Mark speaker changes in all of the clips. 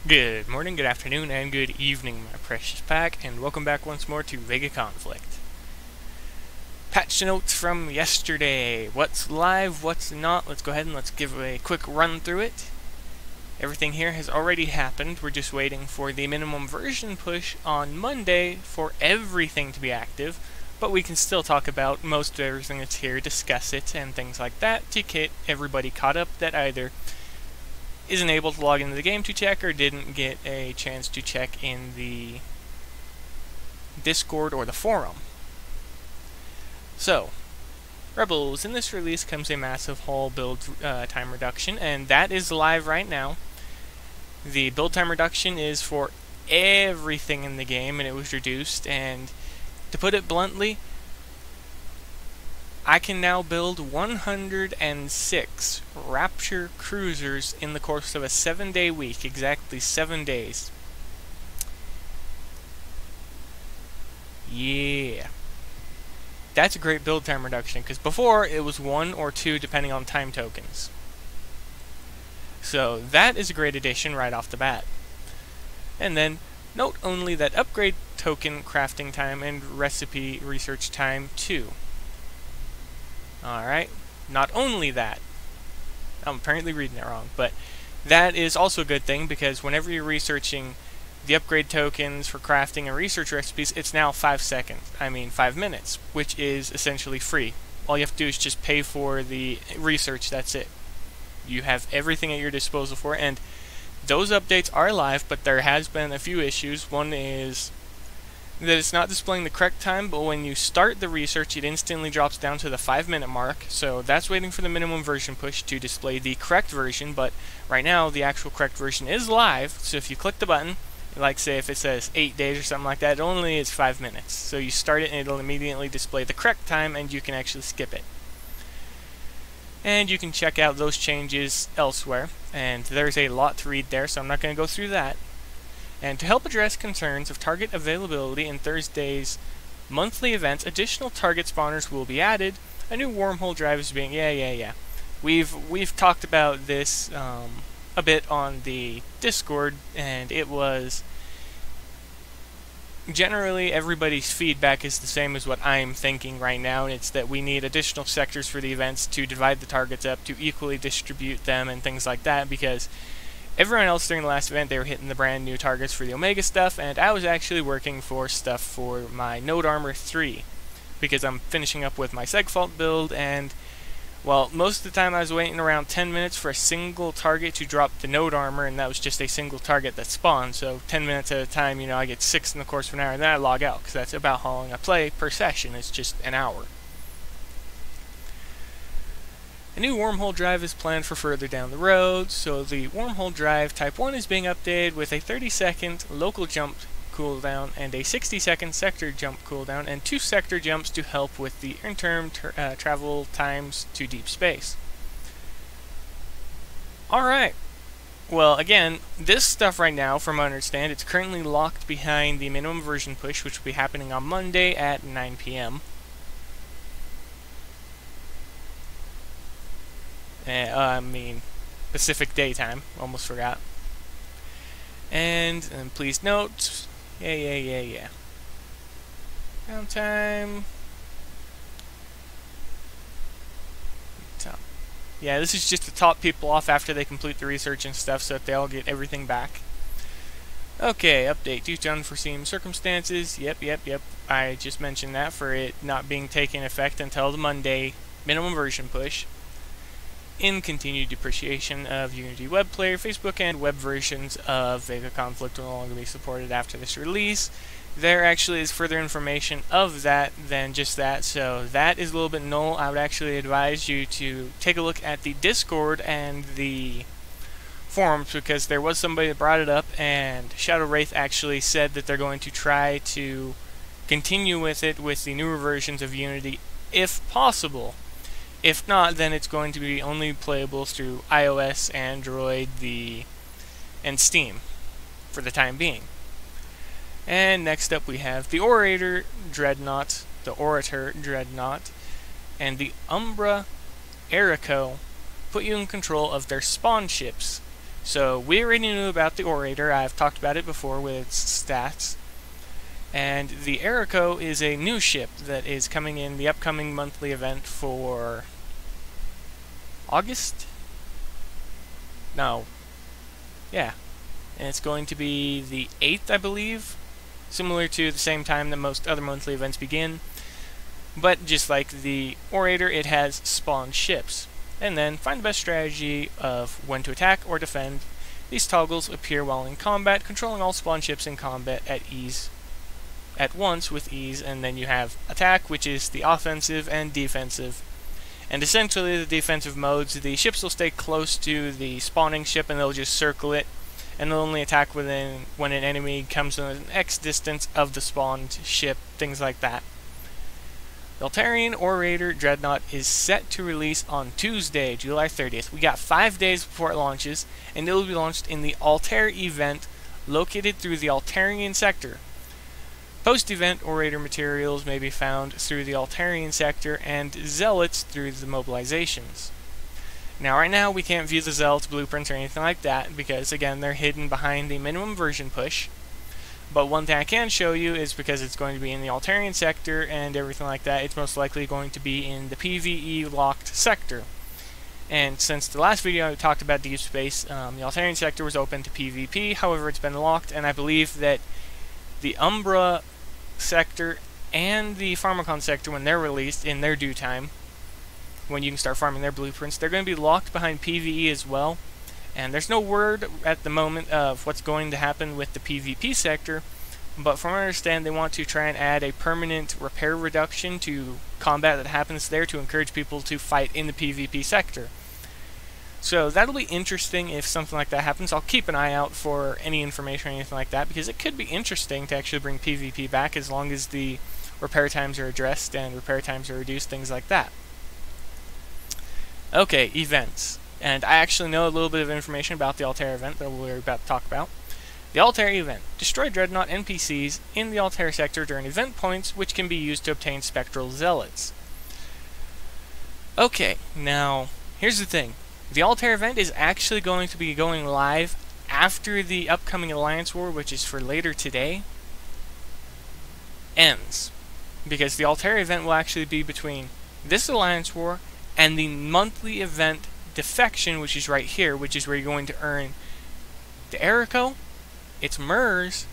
Speaker 1: Good morning, good afternoon, and good evening, my precious pack, and welcome back once more to VEGA Conflict. Patch notes from yesterday. What's live, what's not? Let's go ahead and let's give a quick run through it. Everything here has already happened. We're just waiting for the minimum version push on Monday for everything to be active, but we can still talk about most of everything that's here, discuss it, and things like that to get everybody caught up that either isn't able to log into the game to check or didn't get a chance to check in the Discord or the forum. So, Rebels, in this release comes a massive hull build time reduction, and that is live right now. The build time reduction is for everything in the game, and it was reduced, and to put it bluntly, I can now build 106 Rapture cruisers in the course of a 7-day week, exactly 7 days. Yeah. That's a great build time reduction, because before it was 1 or 2 depending on time tokens. So that is a great addition right off the bat. And then, note only that upgrade token crafting time and recipe research time too. Alright, not only that, I'm apparently reading it wrong, but that is also a good thing because whenever you're researching the upgrade tokens for crafting and research recipes, it's now 5 minutes, which is essentially free. All you have to do is just pay for the research, that's it. You have everything at your disposal for it, and those updates are live, but there has been a few issues. One is that it's not displaying the correct time, but when you start the research, it instantly drops down to the 5-minute mark, so that's waiting for the minimum version push to display the correct version, but right now, the actual correct version is live, so if you click the button, like say if it says 8 days or something like that, it only is 5 minutes, so you start it and it'll immediately display the correct time, and you can actually skip it. And you can check out those changes elsewhere, and there's a lot to read there, so I'm not going to go through that. And to help address concerns of target availability in Thursday's monthly events, additional target spawners will be added. A new wormhole drive is being... We've talked about this a bit on the Discord, and it was... Generally, everybody's feedback is the same as what I'm thinking right now, and it's that we need additional sectors for the events to divide the targets up, to equally distribute them, and things like that, because everyone else during the last event, they were hitting the brand new targets for the Omega stuff, and I was actually working for stuff for my Node Armor 3, because I'm finishing up with my Segfault build, and, well, most of the time I was waiting around 10 minutes for a single target to drop the Node Armor, and that was just a single target that spawned, so 10 minutes at a time, I get 6 in the course of an hour, and then I log out, because that's about how long I play per session. It's just an hour. A new wormhole drive is planned for further down the road, so the wormhole drive Type 1 is being updated with a 30-second local jump cooldown and a 60-second sector jump cooldown and 2 sector jumps to help with the interim travel times to deep space. Alright, well again, this stuff right now, from what I understand, it's currently locked behind the minimum version push, which will be happening on Monday at 9 p.m. Pacific daytime. Almost forgot. And please note, downtime. Yeah, this is just to top people off after they complete the research and stuff, so that they all get everything back. Okay, update due to unforeseen circumstances. Yep. I just mentioned that for it not being taken effect until the Monday minimum version push. In continued depreciation of Unity web player, Facebook and web versions of VEGA Conflict will no longer be supported after this release. There actually is further information of that than just that, so that is a little bit null. I would actually advise you to take a look at the Discord and the forums, because there was somebody that brought it up, and Shadow Wraith actually said that they're going to try to continue with it with the newer versions of Unity if possible. If not, then it's going to be only playable through iOS, Android, and Steam for the time being. And next up we have the Orator Dreadnought, and the Umbra Erico put you in control of their spawn ships. So we already knew about the Orator. I've talked about it before with its stats. And the Erico is a new ship that is coming in the upcoming monthly event for August? No. Yeah. And it's going to be the 8th, I believe. Similar to the same time that most other monthly events begin. But just like the Orator, it has spawned ships. And then find the best strategy of when to attack or defend. These toggles appear while in combat, controlling all spawn ships in combat at once with ease. And then you have attack, which is the offensive and defensive. And essentially the defensive modes, the ships will stay close to the spawning ship and they'll just circle it. And they'll only attack when an enemy comes within an X distance of the spawned ship, things like that. The Altarian Orator Dreadnought is set to release on Tuesday, July 30th. We got 5 days before it launches, and it will be launched in the Altair event located through the Altarian sector. Post-event Orator materials may be found through the Altarian sector and Zealots through the mobilizations. Now right now we can't view the Zealots blueprints or anything like that because again they're hidden behind the minimum version push. But one thing I can show you is because it's going to be in the Altarian sector and everything like that, it's most likely going to be in the PvE locked sector. And since the last video I talked about Deep Space, the Altarian sector was open to PvP, however it's been locked, and I believe that the Umbra sector and the Pharmacon sector, when they're released in their due time, when you can start farming their blueprints, they're going to be locked behind PvE as well. And there's no word at the moment of what's going to happen with the PvP sector, but from what I understand, they want to try and add a permanent repair reduction to combat that happens there to encourage people to fight in the PvP sector. So that'll be interesting if something like that happens. I'll keep an eye out for any information or anything like that, because it could be interesting to actually bring PvP back as long as the repair times are addressed and repair times are reduced, things like that. Okay, events. And I actually know a little bit of information about the Altair event that we're about to talk about. The Altair event. Destroy Dreadnought NPCs in the Altair sector during event points, which can be used to obtain Spectral Zealots. Okay, now, here's the thing. The Altair event is actually going to be going live after the upcoming Alliance War, which is for later today, ends. Because the Altair event will actually be between this Alliance War and the monthly event Defection, which is right here, which is where you're going to earn the Erico, its MERS,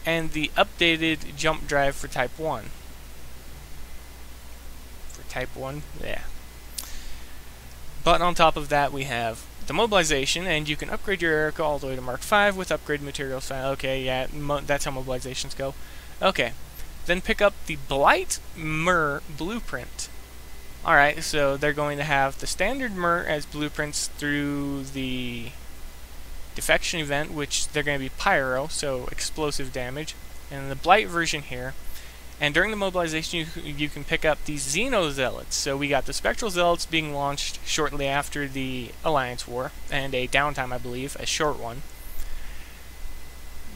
Speaker 1: and the updated jump drive for Type 1. For Type 1, yeah. But on top of that, we have the mobilization, and you can upgrade your Erico all the way to Mark 5 with upgrade materials. Okay, yeah, that's how mobilizations go. Okay, then pick up the Blight MER blueprint. Alright, so they're going to have the standard MER as blueprints through the Defection event, which they're going to be Pyro, so explosive damage, and the Blight version here. And during the mobilization, you can pick up the Xeno Zealots. So we got the Spectral Zealots being launched shortly after the Alliance War, and a downtime, I believe, a short one.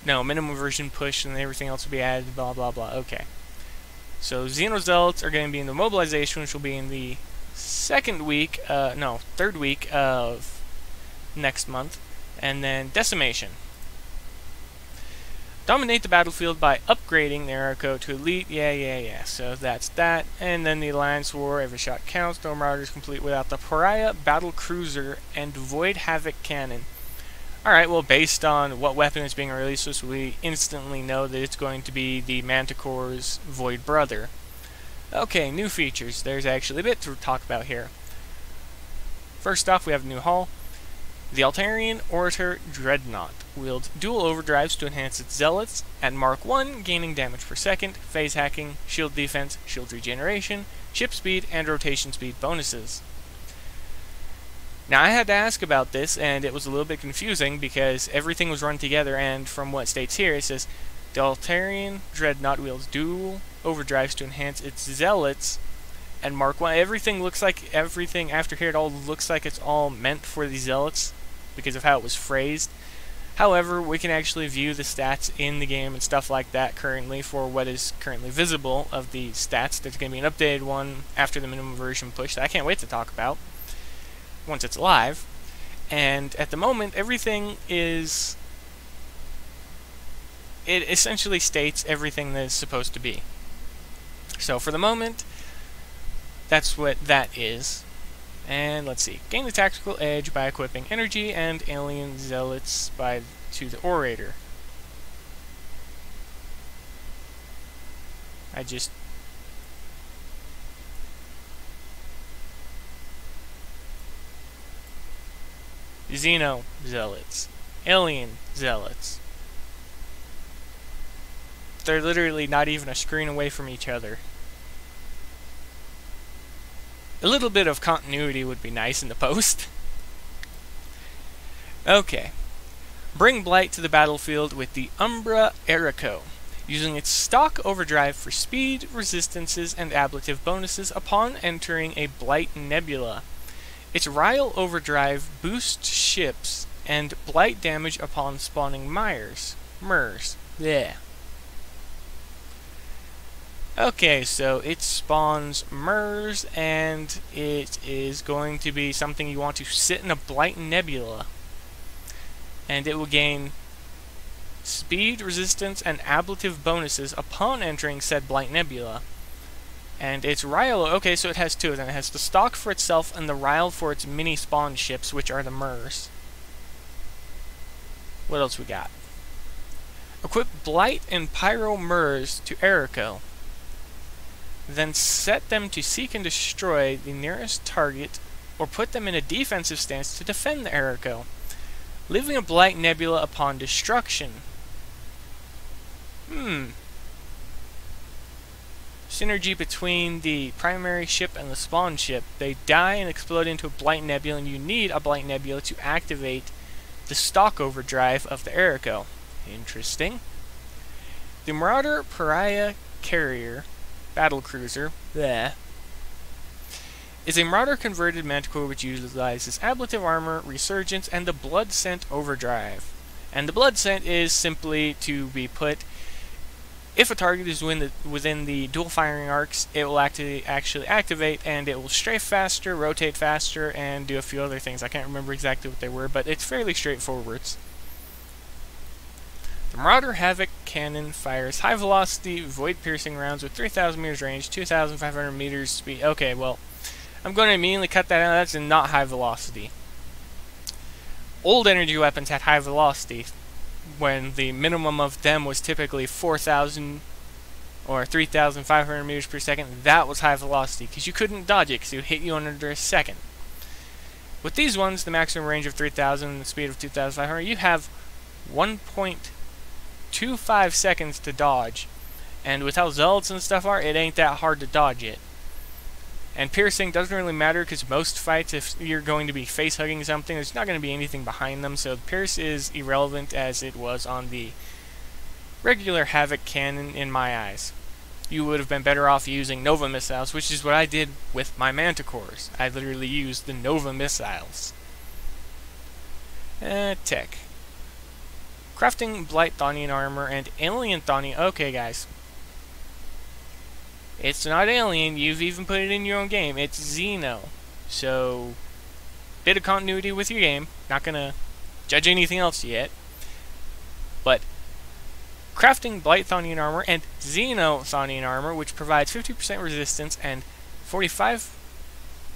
Speaker 1: No, minimum version push and everything else will be added, blah blah blah, okay. So Xeno Zealots are going to be in the mobilization, which will be in the third week of next month. And then Decimation. Dominate the battlefield by upgrading the Erico to Elite, yeah. So that's that. And then the Alliance War, every shot counts, no Marauders complete without the Pariah Battle Cruiser and Void Havoc Cannon. Alright, well, based on what weapon is being released, we instantly know that it's going to be the Manticore's Void Brother. Okay, new features. There's actually a bit to talk about here. First off, we have a new hull. The Altarian Orator Dreadnought wields dual overdrives to enhance its Zealots at Mark 1, gaining damage per second, phase hacking, shield defense, shield regeneration, ship speed, and rotation speed bonuses. Now, I had to ask about this, and it was a little bit confusing because everything was run together, and from what states here, it says, the Altarian Dreadnought wields dual overdrives to enhance its Zealots and Mark 1. Everything after here, it all looks like it's all meant for the Zealots because of how it was phrased. However, we can actually view the stats in the game and stuff like that currently for what is currently visible of the stats. There's going to be an updated one after the minimum version push that I can't wait to talk about once it's live. And at the moment, everything is... It essentially states everything that is supposed to be. So for the moment, that's what that is. And let's see. Gain the tactical edge by equipping energy and alien zealots to the orator. Xeno zealots. Alien zealots. They're literally not even a screen away from each other. A little bit of continuity would be nice in the post. Okay. Bring Blight to the battlefield with the Umbra Erico, using its stock overdrive for speed, resistances, and ablative bonuses upon entering a Blight Nebula. Its Ryle overdrive boosts ships and Blight damage upon spawning MERS. Yeah. Okay, so it spawns MERS, and it is going to be something you want to sit in a Blight Nebula. And it will gain speed, resistance, and ablative bonuses upon entering said Blight Nebula. And its Ryle, okay, so it has two of them. It has the stock for itself and the Ryle for its mini spawn ships, which are the MERS. What else we got? Equip Blight and Pyro MERS to Erico. Then set them to seek and destroy the nearest target, or put them in a defensive stance to defend the Erico, leaving a Blight Nebula upon destruction. Synergy between the primary ship and the spawn ship. They die and explode into a Blight Nebula, and you need a Blight Nebula to activate the stock overdrive of the Erico. Interesting. The Marauder Pariah Carrier Battlecruiser is a Marauder converted Manticore which utilizes ablative armor, resurgence, and the Blood Scent overdrive. And the Blood Scent is simply to be put, if a target is within the dual firing arcs, it will actually activate, and it will strafe faster, rotate faster, and do a few other things. I can't remember exactly what they were, but it's fairly straightforward. The Marauder Havoc Cannon fires high-velocity, void-piercing rounds with 3,000 meters range, 2,500 meters speed. Okay, well, I'm going to immediately cut that out. That's not high velocity. Old energy weapons had high velocity, when the minimum of them was typically 4,000 or 3,500 meters per second. That was high velocity, because you couldn't dodge it, because it would hit you in under a second. With these ones, the maximum range of 3,000 and the speed of 2,500, you have 1.25 seconds to dodge. And with how zealots and stuff are, it ain't that hard to dodge it. And piercing doesn't really matter, because most fights, if you're going to be face-hugging something, there's not going to be anything behind them, so pierce is irrelevant as it was on the regular Havoc Cannon in my eyes. You would have been better off using Nova Missiles, which is what I did with my Manticores. I literally used the Nova Missiles. Tech. Crafting Blight Thonian Armor and Alien Thonian... Okay, guys. It's not alien, you've even put it in your own game. It's Xeno. So, bit of continuity with your game. Not gonna judge anything else yet. But, crafting Blight Thonian Armor and Xeno Thonian Armor, which provides 50% resistance and 45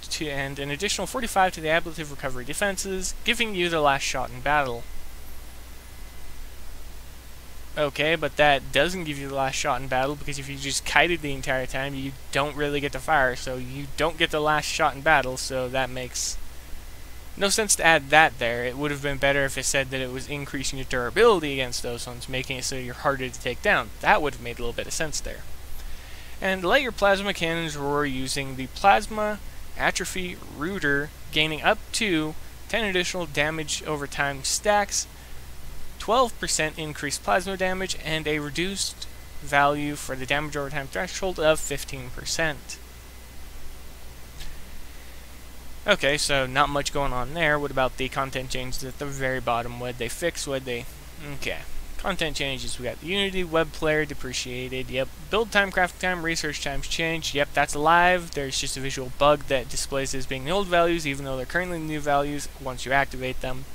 Speaker 1: to, and an additional 45 to the ablative recovery defenses, giving you the last shot in battle. Okay, but that doesn't give you the last shot in battle, because if you just kited the entire time, you don't really get to fire, so you don't get the last shot in battle, so that makes no sense to add that there. It would have been better if it said that it was increasing your durability against those ones, making it so you're harder to take down. That would have made a little bit of sense there. And let your plasma cannons roar using the Plasma Atrophy Rooter, gaining up to 10 additional damage over time stacks, 12% increased plasma damage, and a reduced value for the damage over time threshold of 15%. Okay, so not much going on there. What about the content changes at the very bottom? Would they fix? Would they... Okay. Content changes. We got the Unity web player depreciated. Yep. Build time, crafting time, research times changed. Yep, that's alive. There's just a visual bug that displays as being the old values, even though they're currently new values once you activate them.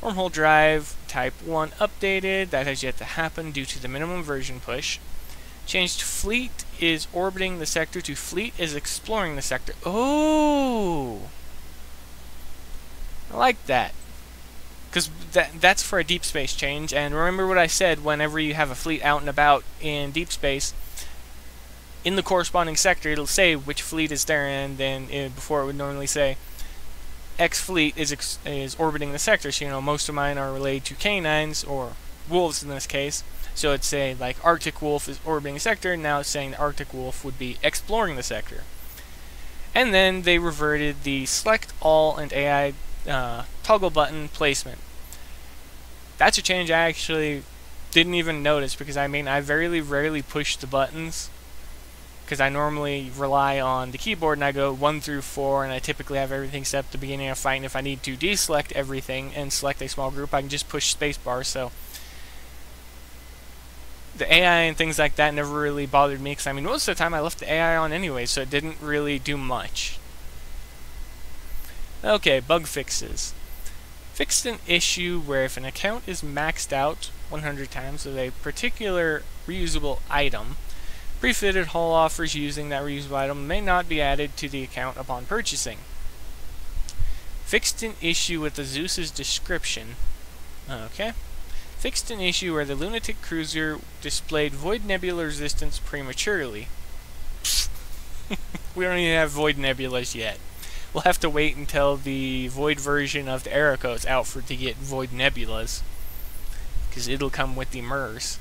Speaker 1: Wormhole drive type 1 updated. That has yet to happen due to the minimum version push. Changed fleet is orbiting the sector to fleet is exploring the sector. Oh! I like that. Because that's for a deep space change, and remember what I said, whenever you have a fleet out and about in deep space, in the corresponding sector, it'll say which fleet is there, and then before it would normally say, X fleet is orbiting the sector, so you know, most of mine are related to canines, or wolves in this case, so it'd say, like, Arctic Wolf is orbiting the sector, and now it's saying the Arctic Wolf would be exploring the sector. And then they reverted the select all and AI toggle button placement. That's a change I actually didn't even notice, because I mean, I very rarely push the buttons, because I normally rely on the keyboard and I go 1 through 4, and I typically have everything set at the beginning of a fight, and if I need to deselect everything and select a small group, I can just push spacebar. So the AI and things like that never really bothered me, because I mean, most of the time I left the AI on anyway, so it didn't really do much. Okay, bug fixes. Fixed an issue where if an account is maxed out 100 times with a particular reusable item, pre-fitted haul offers using that reusable item may not be added to the account upon purchasing. Fixed an issue with the Zeus's description. Okay. Fixed an issue where the Lunatic Cruiser displayed Void Nebula resistance prematurely. We don't even have Void Nebulas yet. We'll have to wait until the Void version of the Aeroco is out to get Void Nebulas, because it'll come with the MERS.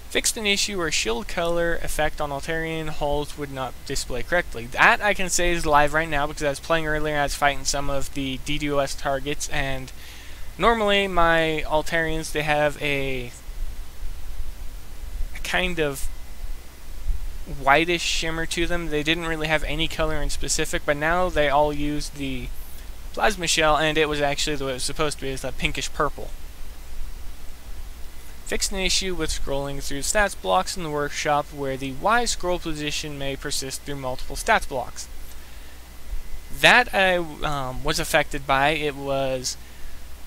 Speaker 1: Fixed an issue where shield color effect on Altarian hulls would not display correctly. That I can say is live right now, because I was playing earlier, I was fighting some of the DDoS targets, and normally my Altarians, they have a kind of whitish shimmer to them. They didn't really have any color in specific, but now they all use the plasma shell, and it was actually the way it was supposed to be, is that pinkish purple. Fixed an issue with scrolling through stats blocks in the workshop where the Y scroll position may persist through multiple stats blocks. That I was affected by. It was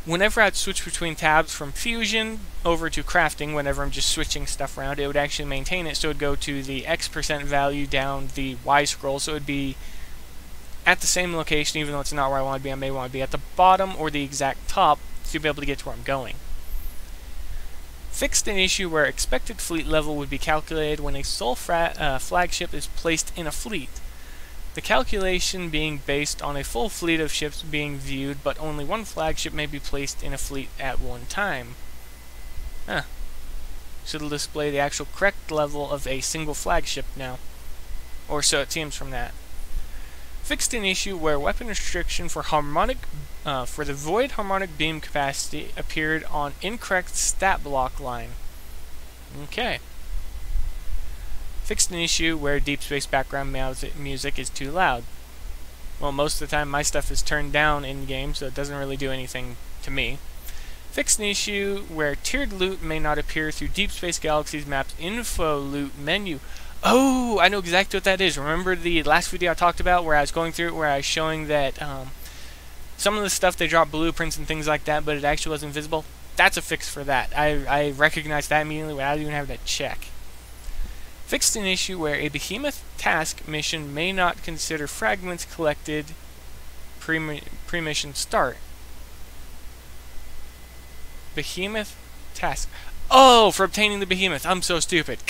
Speaker 1: whenever I'd switch between tabs from Fusion over to Crafting, whenever I'm just switching stuff around, it would actually maintain it, so it would go to the X% value down the Y scroll, so it would be at the same location, even though it's not where I want to be. I may want to be at the bottom or the exact top to be able to get to where I'm going. Fixed an issue where expected fleet level would be calculated when a sole flagship is placed in a fleet. The calculation being based on a full fleet of ships being viewed, but only one flagship may be placed in a fleet at one time. Huh. So it'll display the actual correct level of a single flagship now. Or so it seems from that. Fixed an issue where weapon restriction for the void harmonic beam capacity appeared on incorrect stat block line. Okay. Fixed an issue where deep space background music is too loud. Well, most of the time my stuff is turned down in game, so it doesn't really do anything to me. Fixed an issue where tiered loot may not appear through Deep Space Galaxy's map's info loot menu. Oh, I know exactly what that is. Remember the last video I talked about where I was going through it, where I was showing that some of the stuff they dropped blueprints and things like that, but it actually wasn't visible? That's a fix for that. I recognized that immediately without even having to check. Fixed an issue where a behemoth task mission may not consider fragments collected pre-mission start. Behemoth task. Oh, for obtaining the behemoth. I'm so stupid.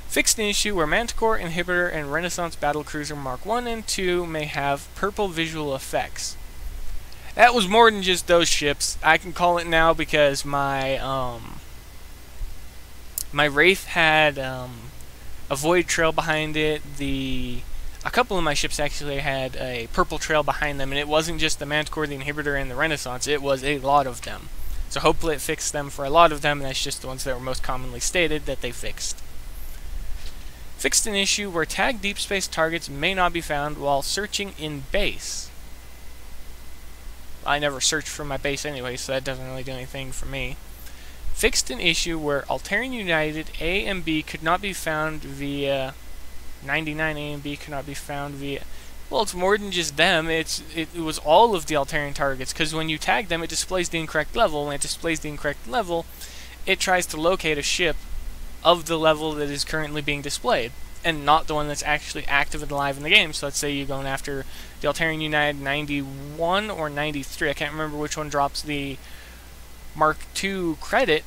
Speaker 1: Fixed an issue where Manticore, Inhibitor, and Renaissance Battlecruiser Mark 1 and 2 may have purple visual effects. That was more than just those ships. I can call it now because my my Wraith had a void trail behind it. A couple of my ships actually had a purple trail behind them, and it wasn't just the Manticore, the Inhibitor, and the Renaissance. It was a lot of them. So hopefully it fixed them for a lot of them, and that's just the ones that were most commonly stated that they fixed. Fixed an issue where tagged deep space targets may not be found while searching in base. I never searched for my base anyway, so that doesn't really do anything for me. Fixed an issue where Altarian United A and B could not be found via 99 A and B could not be found via. Well, it's more than just them. It was all of the Altarian targets, because when you tag them, it displays the incorrect level. When it displays the incorrect level, it tries to locate a ship of the level that is currently being displayed, and not the one that's actually active and alive in the game. So let's say you're going after the Altarian United 91 or 93. I can't remember which one drops the Mark II credit,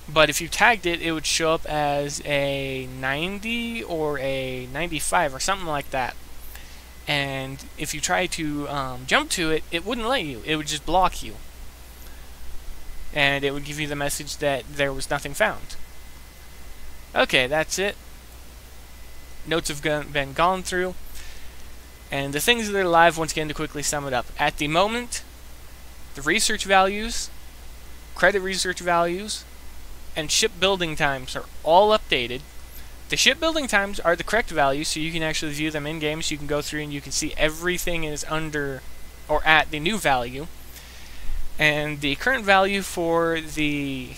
Speaker 1: but if you tagged it, it would show up as a 90 or a 95 or something like that. And if you try to jump to it, it wouldn't let you. It would just block you. And it would give you the message that there was nothing found. Okay, that's it. Notes have been gone through. And the things that are live, once again, to quickly sum it up. At the moment, the research values, credit research values, and shipbuilding times are all updated. The shipbuilding times are the correct values, so you can actually view them in-game, so you can go through and you can see everything is under or at the new value. And the current value for the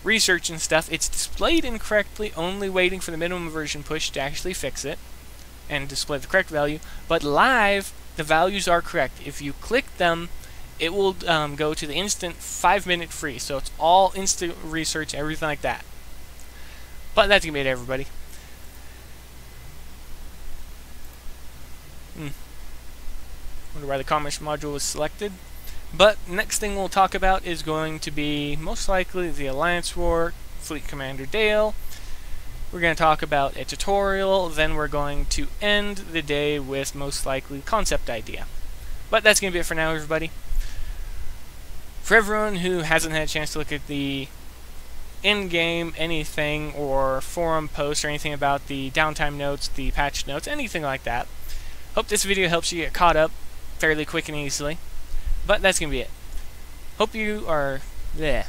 Speaker 1: research and stuff, it's displayed incorrectly, only waiting for the minimum version push to actually fix it and display the correct value. But live, the values are correct. If you click them, it will go to the instant 5-minute free, so it's all instant research, everything like that. But that's gonna be it, everybody. Wonder why the commerce module was selected. But next thing we'll talk about is going to be most likely the Alliance War, Fleet Commander Dale. We're going to talk about a tutorial, then we're going to end the day with most likely concept idea. But that's going to be it for now, everybody. For everyone who hasn't had a chance to look at the in-game anything or forum posts or anything about the downtime notes, the patch notes, anything like that, hope this video helps you get caught up fairly quick and easily. But that's going to be it. Hope you are there.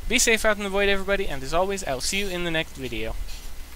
Speaker 1: Be safe out in the void, everybody, and as always, I'll see you in the next video.